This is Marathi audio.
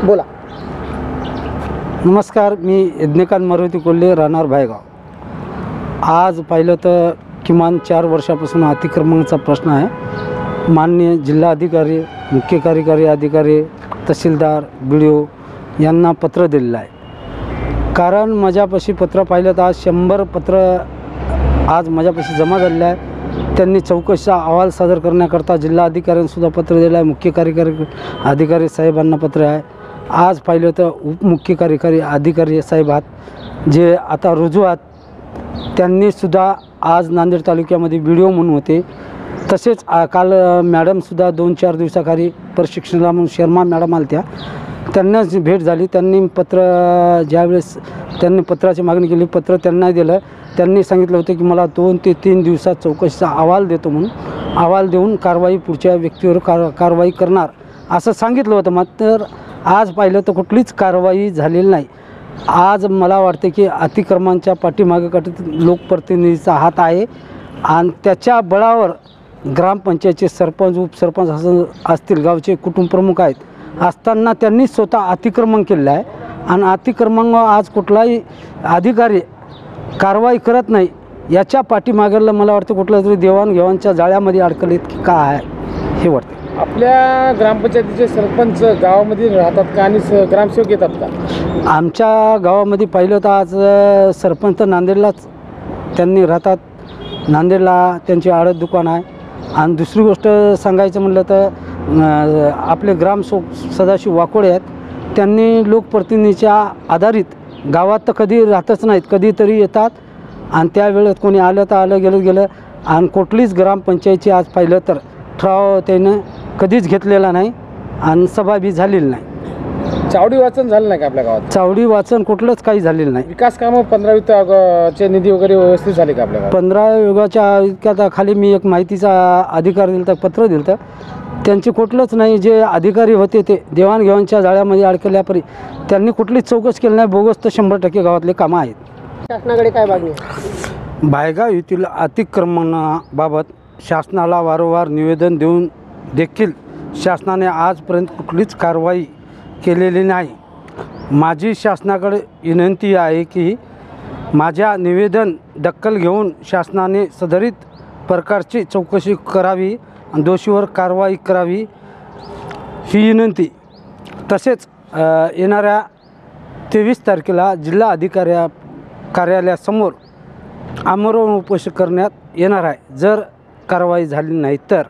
बोला. नमस्कार, मी यज्ञकांत मारुती कोल्हे, राहणार भायगाव. आज पाहिलं तर किमान 4 वर्षापासून अतिक्रमणाचा प्रश्न आहे. माननीय जिल्हाधिकारी, मुख्य कार्यकारी अधिकारी, तहसीलदार, BDO यांना पत्र दिलेलं आहे. कारण माझ्यापाशी पत्र पाहिलं तर आज 100 पत्र आज माझ्यापाशी जमा झालेलं आहे. त्यांनी चौकशीचा अहवाल सादर करण्याकरता जिल्हाधिकाऱ्यांसुद्धा पत्र दिलं आहे, मुख्य कार्यकारी अधिकारी साहेबांना पत्र आहे. आज पाहिलं तर उपमुख्य कार्यकारी अधिकारी साहेब आहेत जे आता रुजू आहेत, त्यांनीसुद्धा आज नांदेड तालुक्यामध्ये BDO म्हणून होते. तसेच काल मॅडमसुद्धा 2-4 दिवसाखाली प्रशिक्षणाला म्हणून शर्मा मॅडम आल्या, त्यांनाच भेट झाली. त्यांनी पत्र ज्यावेळेस त्यांनी पत्राची मागणी केली, पत्र त्यांना दिलं. त्यांनी सांगितलं होतं की मला 2 ते 3 दिवसात चौकशीचा अहवाल देतो म्हणून. अहवाल देऊन कारवाई पुढच्या व्यक्तीवर कारवाई करणार असं सांगितलं होतं. मात्र आज पाहिलं तर कुठलीच कारवाई झालेली नाही. आज मला वाटते की अतिक्रमणाच्या पाठीमागेकडे लोकप्रतिनिधीचा हात आहे आणि त्याच्या बळावर ग्रामपंचायतचे सरपंच, उपसरपंच असतील, गावचे कुटुंबप्रमुख आहेत असताना त्यांनी स्वतः अतिक्रमण केलेलं आहे. आणि अतिक्रमणावर आज कुठलाही अधिकारी कारवाई करत नाही. याच्या पाठीमागेला मला वाटतं कुठलं तरी देवाणघेवाणच्या जाळ्यामध्ये अडकलेत की काय आहे हे वाटतं. आपल्या ग्रामपंचायतीचे सरपंच गावामध्ये राहतात का आणि ग्रामसेवक येतात का? आमच्या गावामध्ये पाहिलं तर आज सरपंच नांदेडलाच त्यांनी राहतात. नांदेडला त्यांची आडत दुकान आहे. आणि दुसरी गोष्ट सांगायचं म्हटलं तर आपले सदाशिव वाकोडे आहेत, त्यांनी लोकप्रतिनिधीच्या आधारित गावात तर कधी राहतच नाहीत, कधीतरी येतात आणि त्यावेळेत कोणी आलं तर आलं, गेलं. आणि कुठलीच ग्रामपंचायतीची आज पाहिलं तर ठराव त्यानं कधीच घेतलेला नाही आणि सभा बी झालेली नाही. चावडी वाचन झालं नाही का आपल्या गावात? चावडी वाचन कुठलंच काही झालेलं नाही. विकास कामं 15चे निधी वगैरे व्यवस्थित झाले का आपल्या गावात? 15 युगाच्या इतक्यात खाली मी एक माहितीचा अधिकार दिलं तर पत्र दिलं तर त्यांचे कुठलंच नाही. जे अधिकारी होते ते देवाणघेवाणच्या जाळ्यामध्ये अडकल्यापरी त्यांनी कुठलीच चौकशी केली नाही. बोगस तर 100% गावातले कामं आहेत. शासनाकडे काय मागणी आहे? भायगाव येथील अतिक्रमणाबाबत शासनाला वारंवार निवेदन देऊन देखील शासनाने आजपर्यंत कुठलीच कारवाई केलेली नाही. माझी शासनाकडे विनंती आहे की माझ्या निवेदन दखल घेऊन शासनाने सदरीत प्रकारची चौकशी करावी आणि दोषीवर कारवाई करावी ही विनंती. तसेच येणाऱ्या 23 तारखेला जिल्हा कार्यालयासमोर आमरण उपोषण करण्यात येणार आहे. जर कारवाई झाली नाही तर